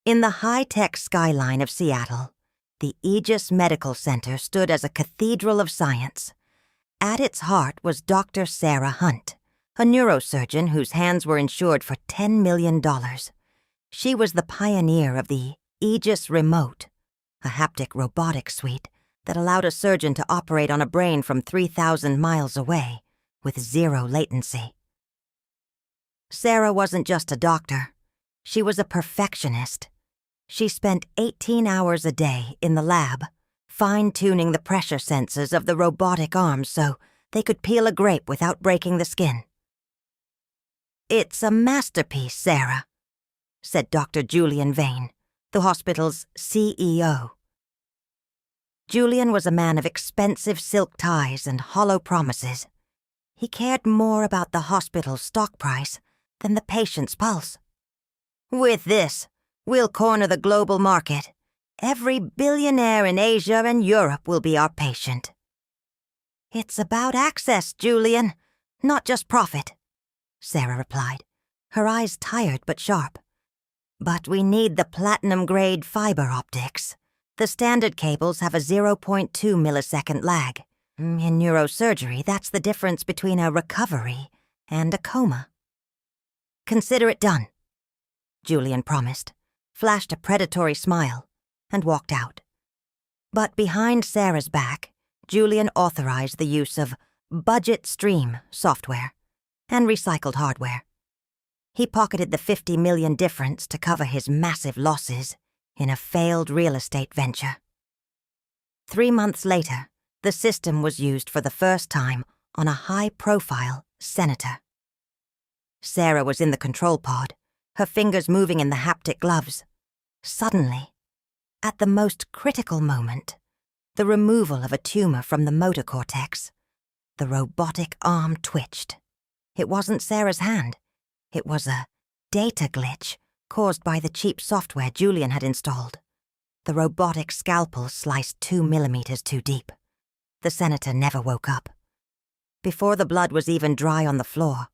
In the high-tech skyline of Seattle, the Aegis Medical Center stood as a cathedral of science. At its heart was Dr. Sarah Hunt, a neurosurgeon whose hands were insured for $10 million. She was the pioneer of the Aegis Remote, a haptic robotic suite that allowed a surgeon to operate on a brain from 3,000 miles away with zero latency. Sarah wasn't just a doctor. She was a perfectionist. She spent 18 hours a day in the lab, fine-tuning the pressure sensors of the robotic arms so they could peel a grape without breaking the skin. "It's a masterpiece, Sarah," said Dr. Julian Vane, the hospital's CEO. Julian was a man of expensive silk ties and hollow promises. He cared more about the hospital's stock price than the patient's pulse. "With this, we'll corner the global market. Every billionaire in Asia and Europe will be our patient." "It's about access, Julian, not just profit," Sarah replied, her eyes tired but sharp. "But we need the platinum-grade fiber optics. The standard cables have a 0.2 millisecond lag. In neurosurgery, that's the difference between a recovery and a coma." "Consider it done," Julian promised, flashed a predatory smile, and walked out. But behind Sarah's back, Julian authorized the use of budget stream software and recycled hardware. He pocketed the $50 million difference to cover his massive losses in a failed real estate venture. 3 months later, the system was used for the first time on a high-profile senator. Sarah was in the control pod, her fingers moving in the haptic gloves. Suddenly, at the most critical moment, the removal of a tumor from the motor cortex, the robotic arm twitched. It wasn't Sarah's hand. It was a data glitch caused by the cheap software Julian had installed. The robotic scalpel sliced 2 millimeters too deep. The senator never woke up. Before the blood was even dry on the floor,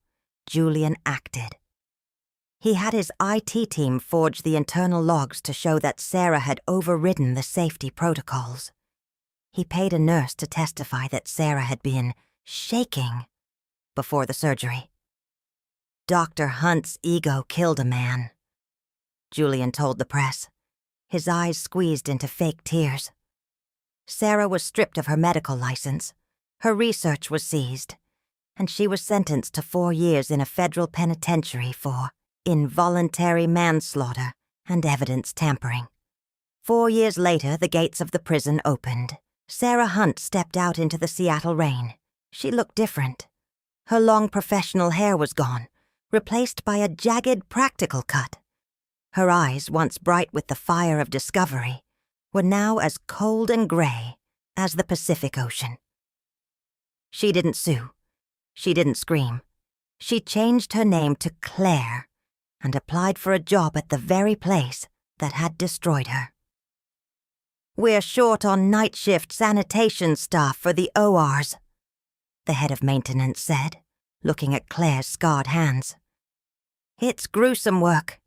Julian acted. He had his IT team forge the internal logs to show that Sarah had overridden the safety protocols. He paid a nurse to testify that Sarah had been shaking before the surgery. Dr. Hunt's ego killed a man, Julian told the press, his eyes squeezed into fake tears. Sarah was stripped of her medical license, her research was seized, and she was sentenced to 4 years in a federal penitentiary for involuntary manslaughter and evidence tampering. 4 years later, the gates of the prison opened. Sarah Hunt stepped out into the Seattle rain. She looked different. Her long professional hair was gone, replaced by a jagged practical cut. Her eyes, once bright with the fire of discovery, were now as cold and gray as the Pacific Ocean. She didn't sue. She didn't scream. She changed her name to Claire and applied for a job at the very place that had destroyed her. "We're short on night shift sanitation staff for the ORs," the head of maintenance said, looking at Claire's scarred hands. "It's gruesome work.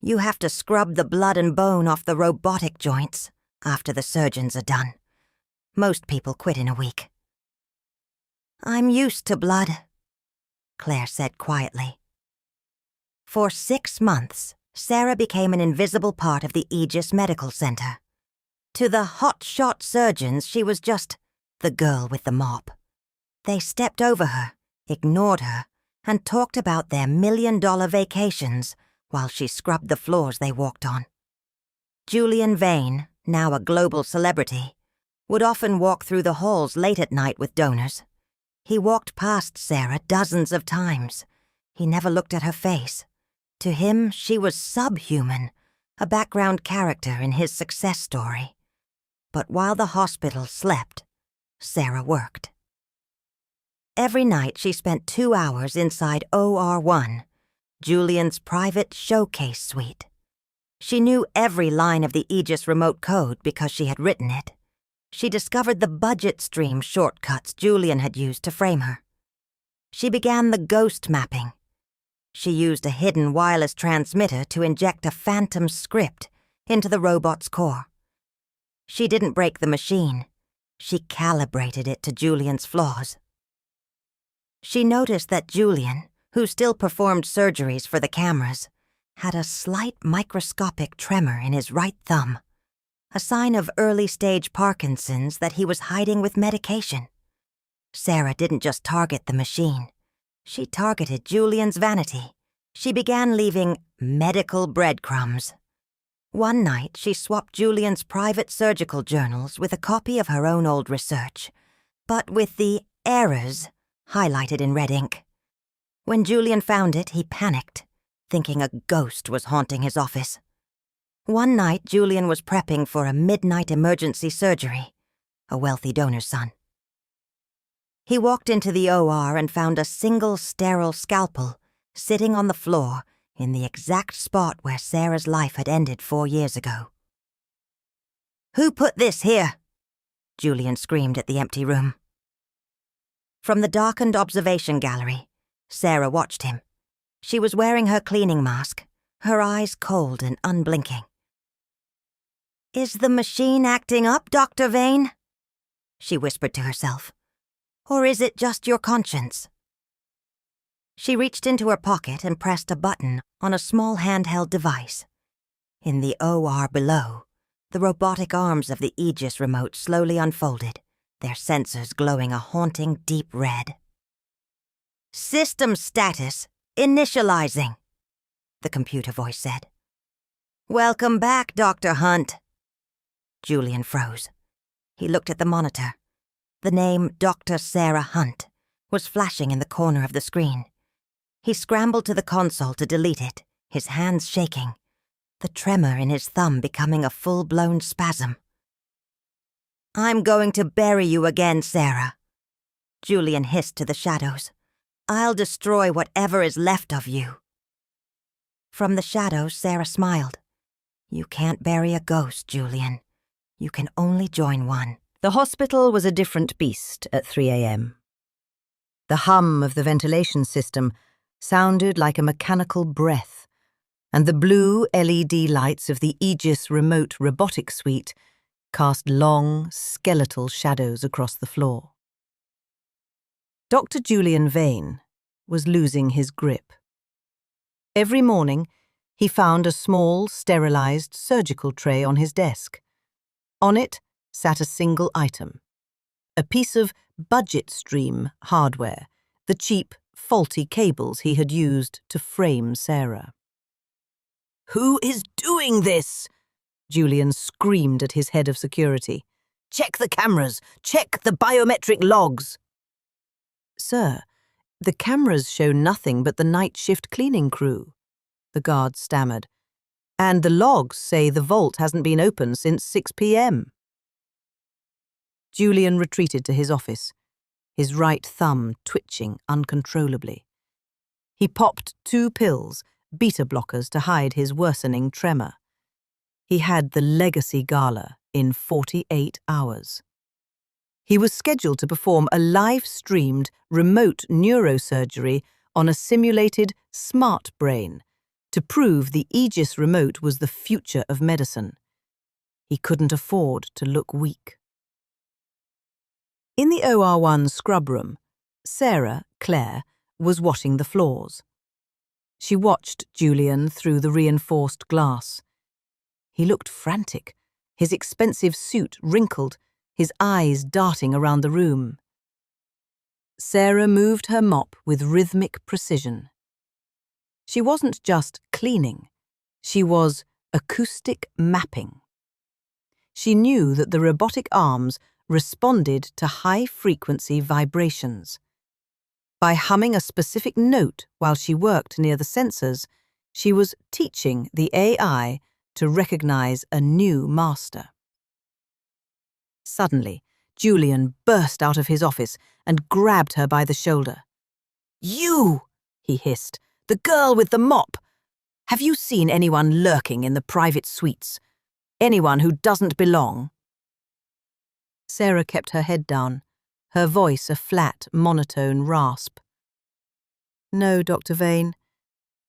You have to scrub the blood and bone off the robotic joints after the surgeons are done. Most people quit in a week." "I'm used to blood," Claire said quietly. For 6 months, Sarah became an invisible part of the Aegis Medical Center. To the hotshot surgeons, she was just the girl with the mop. They stepped over her, ignored her, and talked about their million-dollar vacations while she scrubbed the floors they walked on. Julian Vane, now a global celebrity, would often walk through the halls late at night with donors. He walked past Sarah dozens of times. He never looked at her face. To him, she was subhuman, a background character in his success story. But while the hospital slept, Sarah worked. Every night she spent 2 hours inside OR1, Julian's private showcase suite. She knew every line of the Aegis remote code because she had written it. She discovered the budget stream shortcuts Julian had used to frame her. She began the ghost mapping. She used a hidden wireless transmitter to inject a phantom script into the robot's core. She didn't break the machine. She calibrated it to Julian's flaws. She noticed that Julian, who still performed surgeries for the cameras, had a slight microscopic tremor in his right thumb, a sign of early-stage Parkinson's that he was hiding with medication. Sarah didn't just target the machine. She targeted Julian's vanity. She began leaving medical breadcrumbs. One night, she swapped Julian's private surgical journals with a copy of her own old research, but with the errors highlighted in red ink. When Julian found it, he panicked, thinking a ghost was haunting his office. One night, Julian was prepping for a midnight emergency surgery, a wealthy donor's son. He walked into the OR and found a single sterile scalpel sitting on the floor in the exact spot where Sarah's life had ended 4 years ago. "Who put this here?" Julian screamed at the empty room. From the darkened observation gallery, Sarah watched him. She was wearing her cleaning mask, her eyes cold and unblinking. "Is the machine acting up, Dr. Vane?" she whispered to herself. "Or is it just your conscience?" She reached into her pocket and pressed a button on a small handheld device. In the OR below, the robotic arms of the Aegis remote slowly unfolded, their sensors glowing a haunting deep red. "System status initializing," the computer voice said. "Welcome back, Dr. Hunt." Julian froze. He looked at the monitor. The name Dr. Sarah Hunt was flashing in the corner of the screen. He scrambled to the console to delete it, his hands shaking, the tremor in his thumb becoming a full-blown spasm. "I'm going to bury you again, Sarah," Julian hissed to the shadows. "I'll destroy whatever is left of you." From the shadows, Sarah smiled. "You can't bury a ghost, Julian. You can only join one." The hospital was a different beast at 3 a.m. The hum of the ventilation system sounded like a mechanical breath, and the blue LED lights of the Aegis remote robotic suite cast long, skeletal shadows across the floor. Dr. Julian Vane was losing his grip. Every morning, he found a small, sterilized surgical tray on his desk. On it sat a single item, a piece of budget stream hardware, the cheap, faulty cables he had used to frame Sarah. "Who is doing this?" Julian screamed at his head of security. "Check the cameras! Check the biometric logs!" "Sir, the cameras show nothing but the night shift cleaning crew," the guard stammered. "And the logs say the vault hasn't been open since 6 p.m. Julian retreated to his office, his right thumb twitching uncontrollably. He popped 2 pills, beta blockers, to hide his worsening tremor. He had the legacy gala in 48 hours. He was scheduled to perform a live-streamed remote neurosurgery on a simulated smart brain to prove the Aegis remote was the future of medicine. He couldn't afford to look weak. In the OR1 scrub room, Sarah, Claire, was washing the floors. She watched Julian through the reinforced glass. He looked frantic, his expensive suit wrinkled, his eyes darting around the room. Sarah moved her mop with rhythmic precision. She wasn't just cleaning, she was acoustic mapping. She knew that the robotic arms responded to high-frequency vibrations. By humming a specific note while she worked near the sensors, she was teaching the AI to recognize a new master. Suddenly, Julian burst out of his office and grabbed her by the shoulder. "You!" he hissed. "The girl with the mop! Have you seen anyone lurking in the private suites? Anyone who doesn't belong?" Sarah kept her head down, her voice a flat, monotone rasp. "No, Dr. Vane.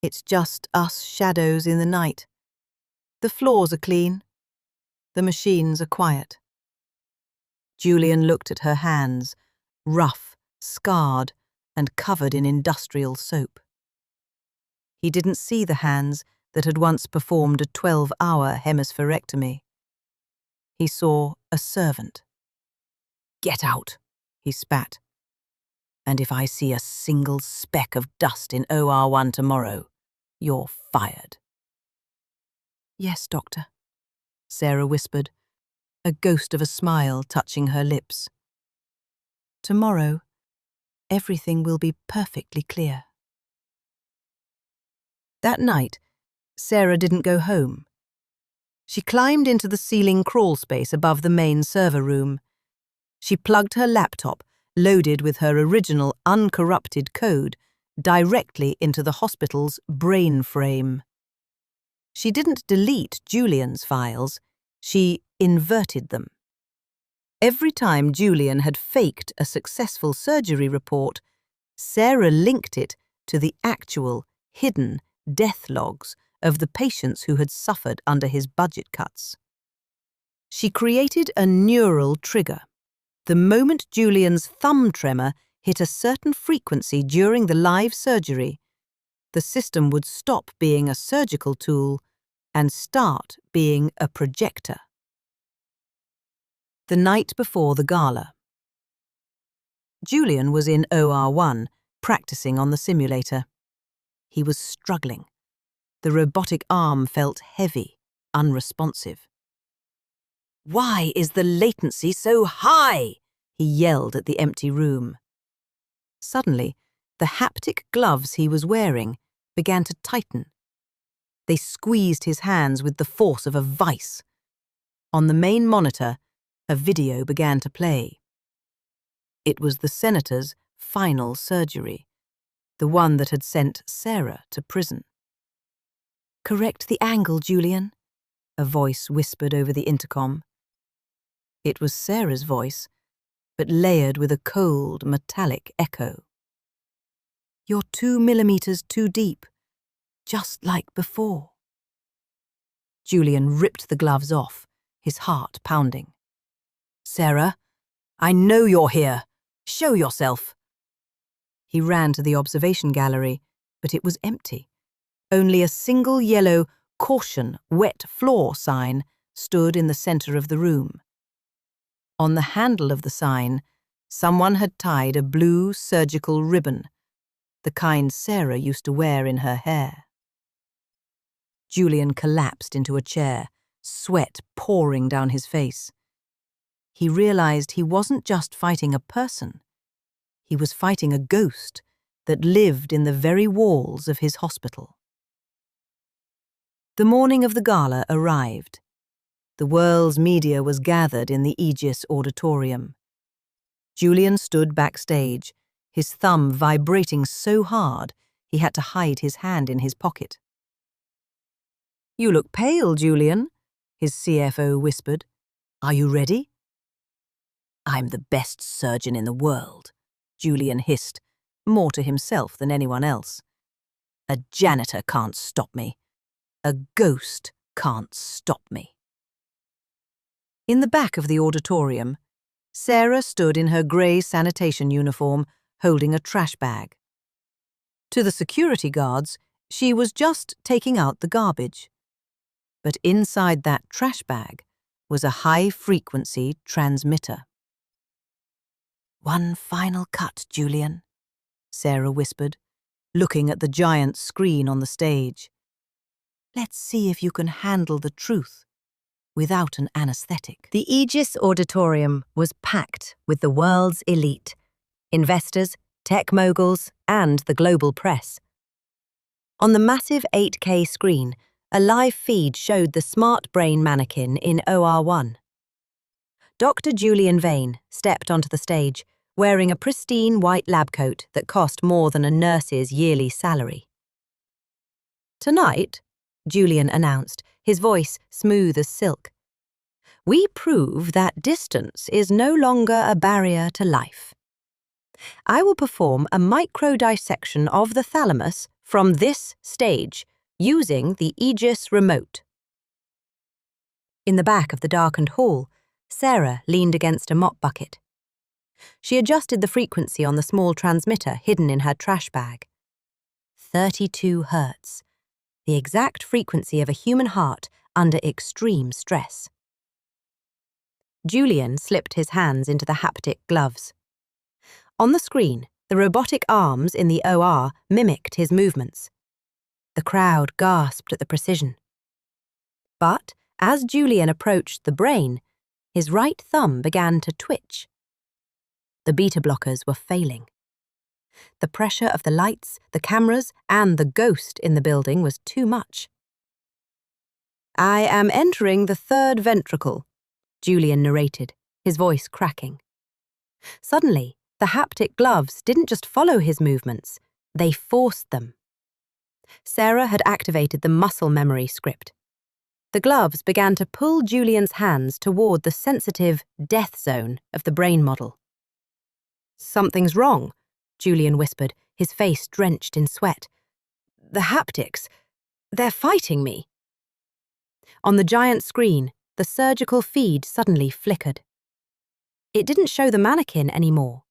It's just us shadows in the night. The floors are clean. The machines are quiet. Julian looked at her hands, rough, scarred, and covered in industrial soap. He didn't see the hands that had once performed a 12-hour hemispherectomy. He saw a servant. "Get out," he spat. "And if I see a single speck of dust in OR1 tomorrow, you're fired." "Yes, Doctor," Sarah whispered, a ghost of a smile touching her lips. "Tomorrow, everything will be perfectly clear." That night, Sarah didn't go home. She climbed into the ceiling crawl space above the main server room. She plugged her laptop, loaded with her original uncorrupted code, directly into the hospital's brain frame. She didn't delete Julian's files, she inverted them. Every time Julian had faked a successful surgery report, Sarah linked it to the actual, hidden death logs of the patients who had suffered under his budget cuts. She created a neural trigger. The moment Julian's thumb tremor hit a certain frequency during the live surgery, the system would stop being a surgical tool and start being a projector. The night before the gala. Julian was in OR1, practicing on the simulator. He was struggling. The robotic arm felt heavy, unresponsive. "Why is the latency so high?" he yelled at the empty room. Suddenly, the haptic gloves he was wearing began to tighten. They squeezed his hands with the force of a vice. On the main monitor, a video began to play. It was the senator's final surgery, the one that had sent Sarah to prison. "Correct the angle, Julian," a voice whispered over the intercom. It was Sarah's voice, but layered with a cold, metallic echo. "You're 2 millimeters too deep, just like before." Julian ripped the gloves off, his heart pounding. "Sarah, I know you're here. Show yourself." He ran to the observation gallery, but it was empty. Only a single yellow "Caution, wet floor" sign stood in the center of the room. On the handle of the sign, someone had tied a blue surgical ribbon, the kind Sarah used to wear in her hair. Julian collapsed into a chair, sweat pouring down his face. He realized he wasn't just fighting a person. He was fighting a ghost that lived in the very walls of his hospital. The morning of the gala arrived. The world's media was gathered in the Aegis auditorium. Julian stood backstage, his thumb vibrating so hard he had to hide his hand in his pocket. "You look pale, Julian," his CFO whispered. "Are you ready?" "I'm the best surgeon in the world," Julian hissed, more to himself than anyone else. "A janitor can't stop me. A ghost can't stop me." In the back of the auditorium, Sarah stood in her grey sanitation uniform, holding a trash bag. To the security guards, she was just taking out the garbage. But inside that trash bag was a high-frequency transmitter. "One final cut, Julian," Sarah whispered, looking at the giant screen on the stage. "Let's see if you can handle the truth without an anesthetic." The Aegis auditorium was packed with the world's elite, investors, tech moguls, and the global press. On the massive 8K screen, a live feed showed the smart brain mannequin in OR1. Dr. Julian Vane stepped onto the stage, wearing a pristine white lab coat that cost more than a nurse's yearly salary. "Tonight," Julian announced, his voice smooth as silk, "we prove that distance is no longer a barrier to life. I will perform a micro-dissection of the thalamus from this stage using the Aegis remote. In the back of the darkened hall, Sarah leaned against a mop bucket. She adjusted the frequency on the small transmitter hidden in her trash bag. 32 hertz, the exact frequency of a human heart under extreme stress. Julian slipped his hands into the haptic gloves. On the screen, the robotic arms in the OR mimicked his movements. The crowd gasped at the precision. But as Julian approached the brain, his right thumb began to twitch. The beta blockers were failing. The pressure of the lights, the cameras, and the ghost in the building was too much. "I am entering the third ventricle," Julian narrated, his voice cracking. Suddenly, the haptic gloves didn't just follow his movements, they forced them. Sarah had activated the muscle memory script. The gloves began to pull Julian's hands toward the sensitive death zone of the brain model. "Something's wrong," Julian whispered, his face drenched in sweat. "The haptics, they're fighting me." On the giant screen, the surgical feed suddenly flickered. It didn't show the mannequin anymore.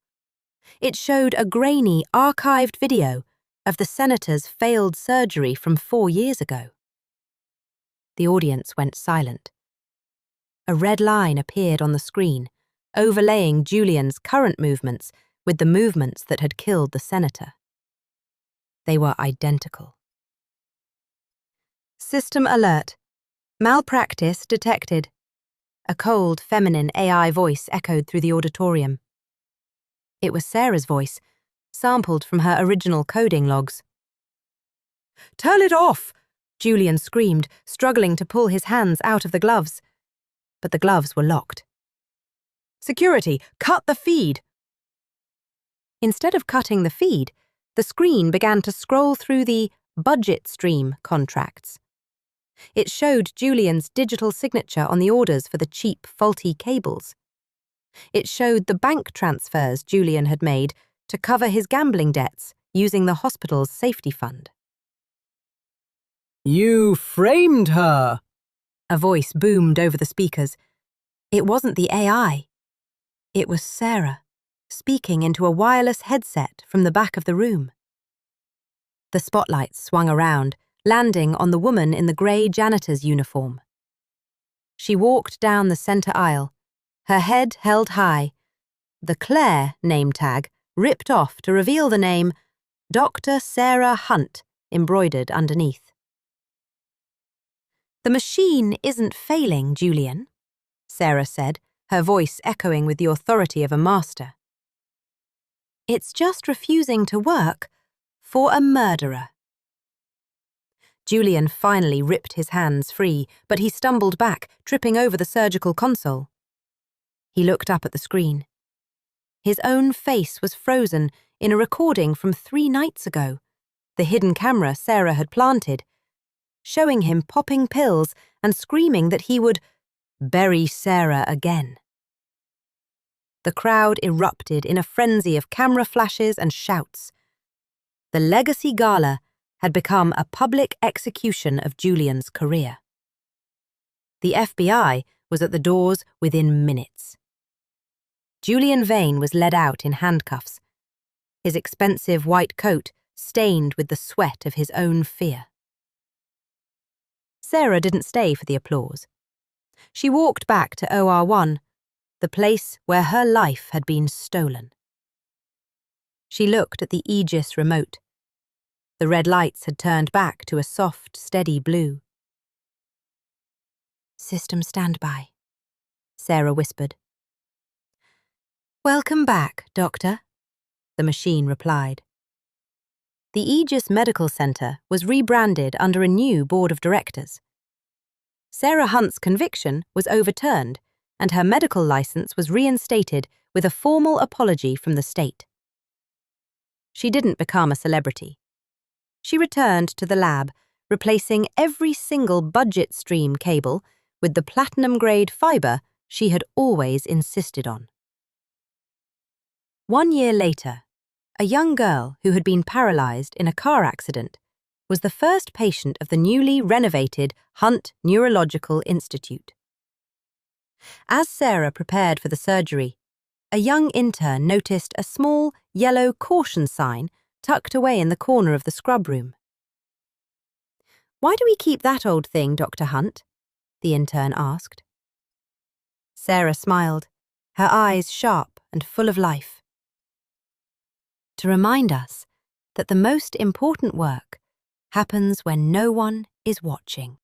It showed a grainy, archived video of the senator's failed surgery from 4 years ago. The audience went silent. A red line appeared on the screen, overlaying Julian's current movements with the movements that had killed the senator. They were identical. "System alert. Malpractice detected." A cold, feminine AI voice echoed through the auditorium. It was Sarah's voice, sampled from her original coding logs. "Turn it off!" Julian screamed, struggling to pull his hands out of the gloves. But the gloves were locked. "Security, cut the feed!" Instead of cutting the feed, the screen began to scroll through the budget stream contracts. It showed Julian's digital signature on the orders for the cheap, faulty cables. It showed the bank transfers Julian had made to cover his gambling debts using the hospital's safety fund. "You framed her!" A voice boomed over the speakers. It wasn't the AI. It was Sarah, speaking into a wireless headset from the back of the room. The spotlights swung around, landing on the woman in the grey janitor's uniform. She walked down the center aisle, her head held high, the Claire name tag ripped off to reveal the name Dr. Sarah Hunt embroidered underneath. "The machine isn't failing, Julian," Sarah said, her voice echoing with the authority of a master. "It's just refusing to work for a murderer." Julian finally ripped his hands free, but he stumbled back, tripping over the surgical console. He looked up at the screen. His own face was frozen in a recording from 3 nights ago, the hidden camera Sarah had planted, showing him popping pills and screaming that he would bury Sarah again. The crowd erupted in a frenzy of camera flashes and shouts. The Legacy Gala had become a public execution of Julian's career. The FBI was at the doors within minutes. Julian Vane was led out in handcuffs, his expensive white coat stained with the sweat of his own fear. Sarah didn't stay for the applause. She walked back to OR1, the place where her life had been stolen. She looked at the Aegis remote. The red lights had turned back to a soft, steady blue. "System standby," Sarah whispered. "Welcome back, Doctor," the machine replied. The Aegis Medical Center was rebranded under a new board of directors. Sarah Hunt's conviction was overturned, and her medical license was reinstated with a formal apology from the state. She didn't become a celebrity. She returned to the lab, replacing every single budget stream cable with the platinum-grade fiber she had always insisted on. 1 year later, a young girl who had been paralyzed in a car accident was the first patient of the newly renovated Hunt Neurological Institute. As Sarah prepared for the surgery, a young intern noticed a small yellow caution sign tucked away in the corner of the scrub room. "Why do we keep that old thing, Dr. Hunt?" the intern asked. Sarah smiled, her eyes sharp and full of life. "To remind us that the most important work happens when no one is watching."